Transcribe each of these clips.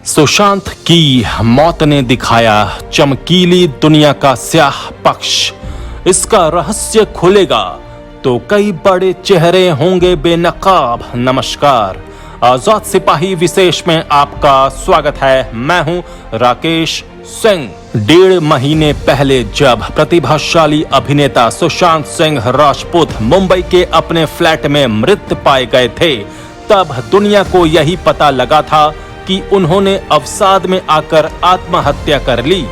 सुशांत की मौत ने दिखाया चमकीली दुनिया का स्याह पक्ष। इसका रहस्य खुलेगा तो कई बड़े चेहरे होंगे बेनकाब। नमस्कार, आजाद सिपाही विशेष में आपका स्वागत है। मैं हूं राकेश सिंह। 1.5 महीने पहले जब प्रतिभाशाली अभिनेता सुशांत सिंह राजपूत मुंबई के अपने फ्लैट में मृत पाए गए थे, तब दुनिया को यही पता लगा था कि उन्होंने अवसाद में आकर आत्महत्या कर ली।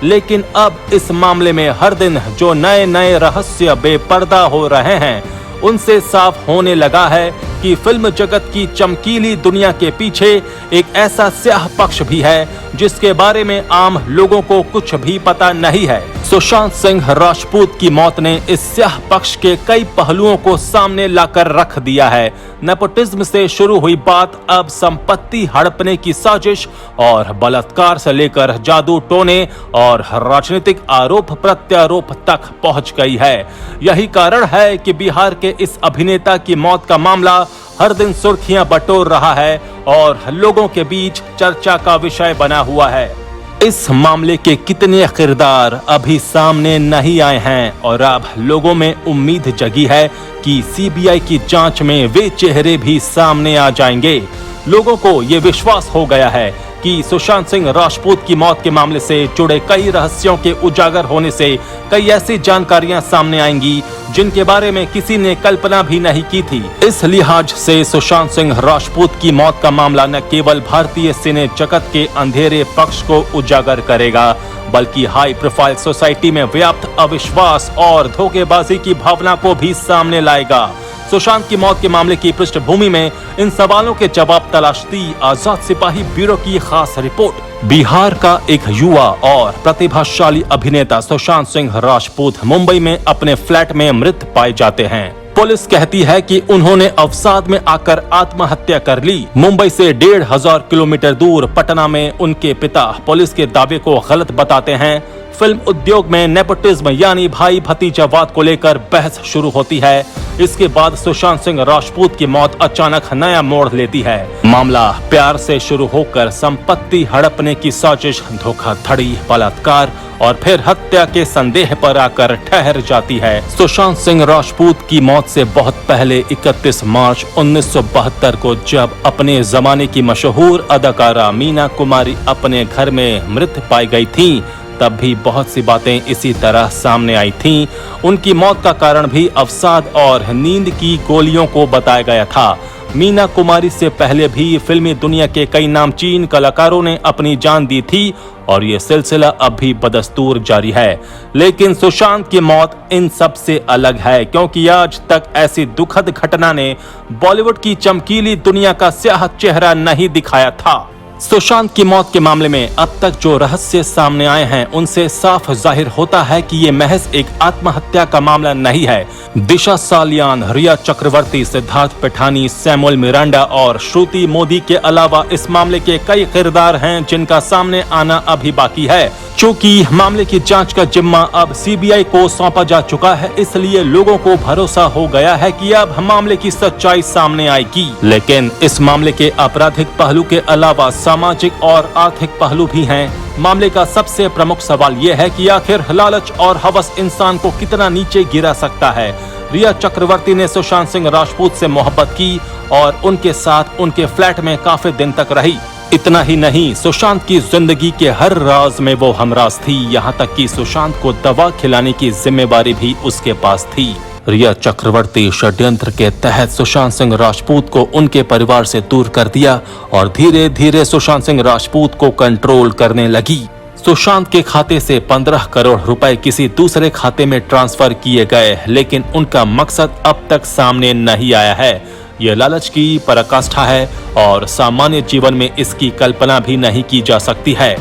लेकिन अब इस मामले में हर दिन जो नए नए रहस्य बेपर्दा हो रहे हैं, उनसे साफ होने लगा है कि फिल्म जगत की चमकीली दुनिया के पीछे एक ऐसा स्याह पक्ष भी है जिसके बारे में आम लोगों को कुछ भी पता नहीं है। सुशांत सिंह राजपूत की मौत ने इस स्याह पक्ष के कई पहलुओं को सामने लाकर रख दिया है। नेपोटिज्म से शुरू हुई बात अब संपत्ति हड़पने की साजिश और बलात्कार से लेकर जादू टोने और राजनीतिक आरोप प्रत्यारोप तक पहुंच गई है। यही कारण है कि बिहार के इस अभिनेता की मौत का मामला हर दिन सुर्खियां बटोर रहा है और लोगों के बीच चर्चा का विषय बना हुआ है। इस मामले के कितने किरदार अभी सामने नहीं आए हैं और अब लोगों में उम्मीद जगी है कि सीबीआई की जांच में वे चेहरे भी सामने आ जाएंगे। लोगों को ये विश्वास हो गया है कि सुशांत सिंह राजपूत की मौत के मामले से जुड़े कई रहस्यों के उजागर होने से कई ऐसी जानकारियां सामने आएंगी जिनके बारे में किसी ने कल्पना भी नहीं की थी। इस लिहाज से सुशांत सिंह राजपूत की मौत का मामला न केवल भारतीय सिने जगत के अंधेरे पक्ष को उजागर करेगा, बल्कि हाई प्रोफाइल सोसाइटी में व्याप्त अविश्वास और धोखेबाजी की भावना को भी सामने लाएगा। सुशांत की मौत के मामले की पृष्ठभूमि में इन सवालों के जवाब तलाशती आजाद सिपाही ब्यूरो की खास रिपोर्ट। बिहार का एक युवा और प्रतिभाशाली अभिनेता सुशांत सिंह राजपूत मुंबई में अपने फ्लैट में मृत पाए जाते हैं। पुलिस कहती है कि उन्होंने अवसाद में आकर आत्महत्या कर ली। मुंबई से 1,500 किलोमीटर दूर पटना में उनके पिता पुलिस के दावे को गलत बताते हैं। फिल्म उद्योग में नेपोटिज्म यानी भाई भतीजावाद को लेकर बहस शुरू होती है। इसके बाद सुशांत सिंह राजपूत की मौत अचानक नया मोड़ लेती है। मामला प्यार से शुरू होकर संपत्ति हड़पने की साजिश, धोखाधड़ी, बलात्कार और फिर हत्या के संदेह पर आकर ठहर जाती है। सुशांत सिंह राजपूत की मौत से बहुत पहले 31 मार्च 1972 को जब अपने जमाने की मशहूर अदाकारा मीना कुमारी अपने घर में मृत पाई गई थीं, तब भी बहुत सी बातें इसी तरह सामने आई थीं। उनकी मौत का कारण भी अवसाद और नींद की गोलियों को बताया गया था। मीना कुमारी से पहले भी फिल्मी दुनिया के कई नामचीन कलाकारों ने अपनी जान दी थी और ये सिलसिला अब भी बदस्तूर जारी है। लेकिन सुशांत की मौत इन सब से अलग है, क्योंकि आज तक ऐसी दुखद घटना ने बॉलीवुड की चमकीली दुनिया का स्याह चेहरा नहीं दिखाया था। सुशांत की मौत के मामले में अब तक जो रहस्य सामने आए हैं, उनसे साफ जाहिर होता है कि ये महज एक आत्महत्या का मामला नहीं है। दिशा सालियान, रिया चक्रवर्ती, सिद्धार्थ पिठानी, सैमुअल मिरांडा और श्रुति मोदी के अलावा इस मामले के कई किरदार हैं जिनका सामने आना अभी बाकी है। चूंकि मामले की जांच का जिम्मा अब सीबीआई को सौंपा जा चुका है, इसलिए लोगों को भरोसा हो गया है कि अब मामले की सच्चाई सामने आएगी। लेकिन इस मामले के आपराधिक पहलू के अलावा सामाजिक और आर्थिक पहलू भी हैं। मामले का सबसे प्रमुख सवाल यह है कि आखिर लालच और हवस इंसान को कितना नीचे गिरा सकता है। रिया चक्रवर्ती ने सुशांत सिंह राजपूत से मोहब्बत की और उनके साथ उनके फ्लैट में काफी दिन तक रही। इतना ही नहीं, सुशांत की जिंदगी के हर राज में वो हमराज थी, यहाँ तक कि सुशांत को दवा खिलाने की जिम्मेवारी भी उसके पास थी। रिया चक्रवर्ती षड्यंत्र के तहत सुशांत सिंह राजपूत को उनके परिवार से दूर कर दिया और धीरे धीरे सुशांत सिंह राजपूत को कंट्रोल करने लगी। सुशांत के खाते से 15 करोड़ रुपए किसी दूसरे खाते में ट्रांसफर किए गए, लेकिन उनका मकसद अब तक सामने नहीं आया है। यह लालच की पराकाष्ठा है और सामान्य जीवन में इसकी कल्पना भी नहीं की जा सकती है।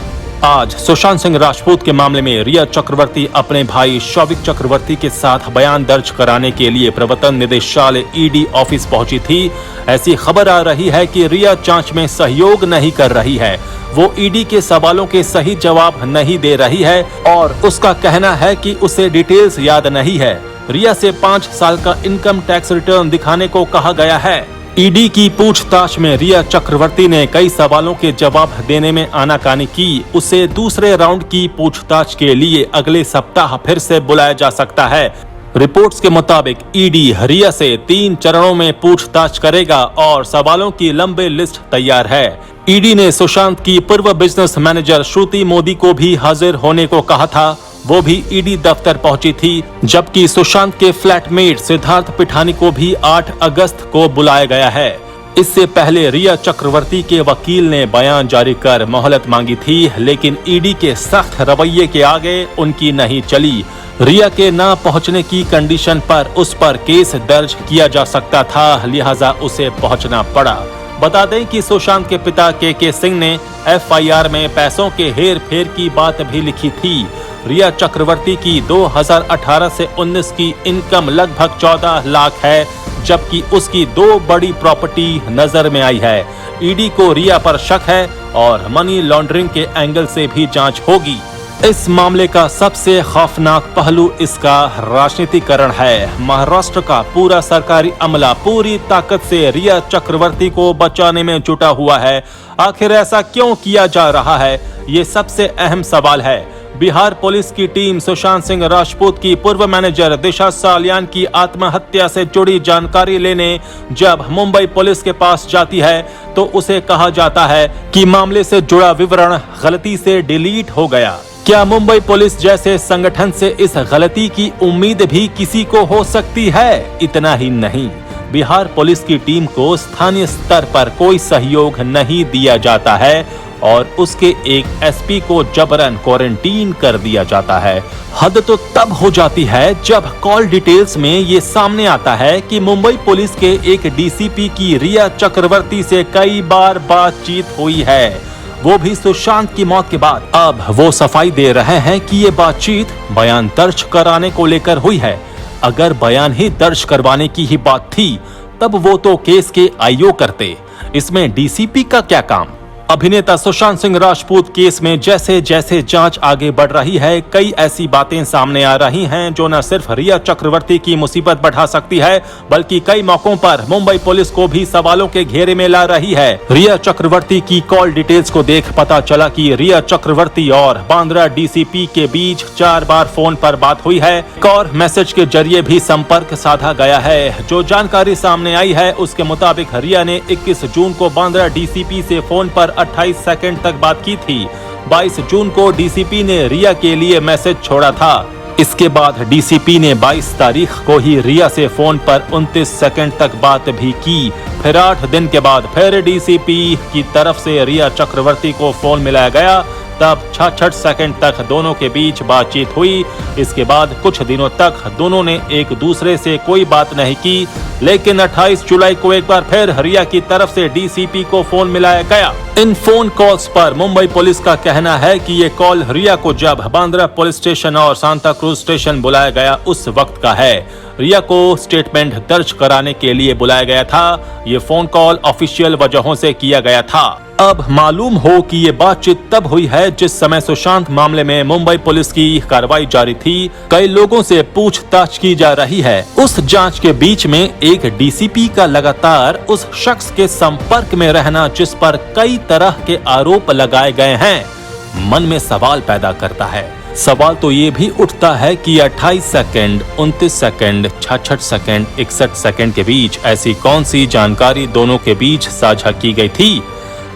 आज सुशांत सिंह राजपूत के मामले में रिया चक्रवर्ती अपने भाई शौविक चक्रवर्ती के साथ बयान दर्ज कराने के लिए प्रवर्तन निदेशालय ईडी ऑफिस पहुंची थी। ऐसी खबर आ रही है कि रिया जांच में सहयोग नहीं कर रही है। वो ईडी के सवालों के सही जवाब नहीं दे रही है और उसका कहना है कि उसे डिटेल्स याद नहीं है। रिया से 5 साल का इनकम टैक्स रिटर्न दिखाने को कहा गया है। ईडी की पूछताछ में रिया चक्रवर्ती ने कई सवालों के जवाब देने में आनाकानी की। उसे दूसरे राउंड की पूछताछ के लिए अगले सप्ताह फिर से बुलाया जा सकता है। रिपोर्ट्स के मुताबिक ईडी रिया से 3 चरणों में पूछताछ करेगा और सवालों की लंबी लिस्ट तैयार है। ईडी ने सुशांत की पूर्व बिजनेस मैनेजर श्रुति मोदी को भी हाजिर होने को कहा था। वो भी ईडी दफ्तर पहुंची थी, जबकि सुशांत के फ्लैटमेट सिद्धार्थ पिठानी को भी 8 अगस्त को बुलाया गया है। इससे पहले रिया चक्रवर्ती के वकील ने बयान जारी कर मोहलत मांगी थी, लेकिन ईडी के सख्त रवैये के आगे उनकी नहीं चली। रिया के ना पहुंचने की कंडीशन पर उस पर केस दर्ज किया जा सकता था, लिहाजा उसे पहुंचना पड़ा। बता दें कि सुशांत के पिता के सिंह ने एफआईआर में पैसों के हेर फेर की बात भी लिखी थी। रिया चक्रवर्ती की 2018 से 19 की इनकम लगभग 14 लाख है, जबकि उसकी 2 बड़ी प्रॉपर्टी नजर में आई है। ईडी को रिया पर शक है और मनी लॉन्ड्रिंग के एंगल से भी जांच होगी। इस मामले का सबसे खौफनाक पहलू इसका राजनीतिकरण है। महाराष्ट्र का पूरा सरकारी अमला पूरी ताकत से रिया चक्रवर्ती को बचाने में जुटा हुआ है। आखिर ऐसा क्यों किया जा रहा है, ये सबसे अहम सवाल है। बिहार पुलिस की टीम सुशांत सिंह राजपूत की पूर्व मैनेजर दिशा सालियान की आत्महत्या से जुड़ी जानकारी लेने जब मुंबई पुलिस के पास जाती है, तो उसे कहा जाता है कि मामले से जुड़ा विवरण गलती से डिलीट हो गया। क्या मुंबई पुलिस जैसे संगठन से इस गलती की उम्मीद भी किसी को हो सकती है? इतना ही नहीं, बिहार पुलिस की टीम को स्थानीय स्तर पर कोई सहयोग नहीं दिया जाता है और उसके एक एसपी को जबरन क्वारंटीन कर दिया जाता है। हद तो तब हो जाती है जब कॉल डिटेल्स में ये सामने आता है कि मुंबई पुलिस के एक डीसीपी की रिया चक्रवर्ती से कई बार बातचीत हुई है, वो भी सुशांत की मौत के बाद। अब वो सफाई दे रहे हैं कि ये बातचीत बयान दर्ज कराने को लेकर हुई है। अगर बयान ही दर्ज करवाने की ही बात थी, तब वो तो केस के आईओ करते, इसमें डीसीपी का क्या काम? अभिनेता सुशांत सिंह राजपूत केस में जैसे जैसे जांच आगे बढ़ रही है, कई ऐसी बातें सामने आ रही हैं जो न सिर्फ रिया चक्रवर्ती की मुसीबत बढ़ा सकती है, बल्कि कई मौकों पर मुंबई पुलिस को भी सवालों के घेरे में ला रही है। रिया चक्रवर्ती की कॉल डिटेल्स को देख पता चला कि रिया चक्रवर्ती और बांद्रा डीसीपी के बीच 4 बार फोन पर बात हुई है और मैसेज के जरिए भी संपर्क साधा गया है। जो जानकारी सामने आई है उसके मुताबिक रिया ने 21 जून को बांद्रा डीसीपी से फोन पर 28 सेकंड तक बात की थी। 22 जून को डीसीपी ने रिया के लिए मैसेज छोड़ा था। इसके बाद डीसीपी ने 22 तारीख को ही रिया से फोन पर 29 सेकंड तक बात भी की। फिर 8 दिन के बाद फिर डीसीपी की तरफ से रिया चक्रवर्ती को फोन मिलाया गया, तब 66 सेकंड तक दोनों के बीच बातचीत हुई। इसके बाद कुछ दिनों तक दोनों ने एक दूसरे से कोई बात नहीं की, लेकिन 28 जुलाई को एक बार फिर रिया की तरफ से डीसीपी को फोन मिलाया गया। इन फोन कॉल्स पर मुंबई पुलिस का कहना है कि ये कॉल रिया को जब बांद्रा पुलिस स्टेशन और सांता क्रूज स्टेशन बुलाया गया उस वक्त का है। रिया को स्टेटमेंट दर्ज कराने के लिए बुलाया गया था। ये फोन कॉल ऑफिशियल वजहों से किया गया था। अब मालूम हो कि ये बातचीत तब हुई है जिस समय सुशांत मामले में मुंबई पुलिस की कार्रवाई जारी थी। कई लोगों से पूछताछ की जा रही है। उस जांच के बीच में एक डीसीपी का लगातार उस शख्स के संपर्क में रहना जिस पर कई तरह के आरोप लगाए गए हैं, मन में सवाल पैदा करता है। सवाल तो ये भी उठता है कि 28 सेकंड, 29 सेकंड, 66 सेकंड, 61 सेकंड के बीच ऐसी कौन सी जानकारी दोनों के बीच साझा की गई थी?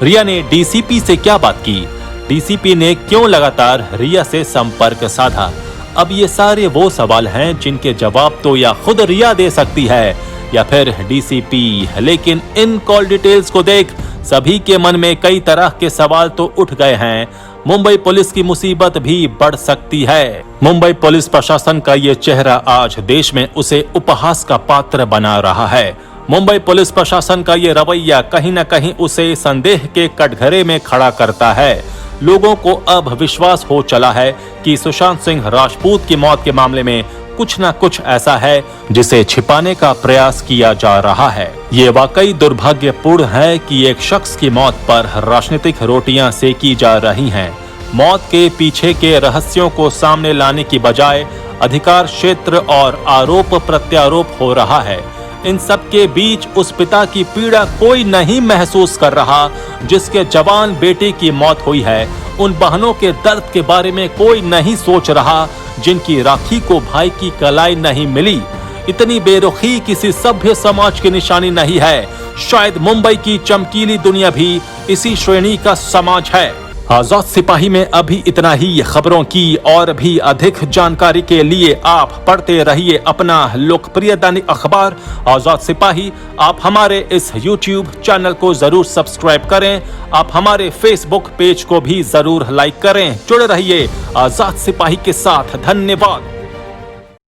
रिया ने डीसीपी से क्या बात की? डीसीपी ने क्यों लगातार रिया से संपर्क साधा? अब ये सारे वो सवाल हैं जिनके जवाब तो या खुद रिया दे सकती है या फिर डीसीपी। लेकिन इन कॉल डिटेल्स को देख सभी के मन में कई तरह के सवाल तो उठ गए हैं। मुंबई पुलिस की मुसीबत भी बढ़ सकती है। मुंबई पुलिस प्रशासन का ये चेहरा आज देश में उसे उपहास का पात्र बना रहा है। मुंबई पुलिस प्रशासन का ये रवैया कहीं न कहीं उसे संदेह के कटघरे में खड़ा करता है। लोगों को अब विश्वास हो चला है कि सुशांत सिंह राजपूत की मौत के मामले में कुछ न कुछ ऐसा है जिसे छिपाने का प्रयास किया जा रहा है। ये वाकई दुर्भाग्यपूर्ण है कि एक शख्स की मौत पर राजनीतिक रोटियां सेकी जा रही हैं। मौत के पीछे के रहस्यों को सामने लाने की बजाय अधिकार क्षेत्र और आरोप प्रत्यारोप हो रहा है। इन सब के बीच उस पिता की पीड़ा कोई नहीं महसूस कर रहा जिसके जवान बेटे की मौत हुई है। उन बहनों के दर्द के बारे में कोई नहीं सोच रहा जिनकी राखी को भाई की कलाई नहीं मिली। इतनी बेरुखी किसी सभ्य समाज की निशानी नहीं है। शायद मुंबई की चमकीली दुनिया भी इसी श्रेणी का समाज है। आजाद सिपाही में अभी इतना ही। खबरों की और भी अधिक जानकारी के लिए आप पढ़ते रहिए अपना लोकप्रिय दैनिक अखबार आजाद सिपाही। आप हमारे इस YouTube चैनल को जरूर सब्सक्राइब करें। आप हमारे Facebook पेज को भी जरूर लाइक करें। जुड़े रहिए आजाद सिपाही के साथ। धन्यवाद।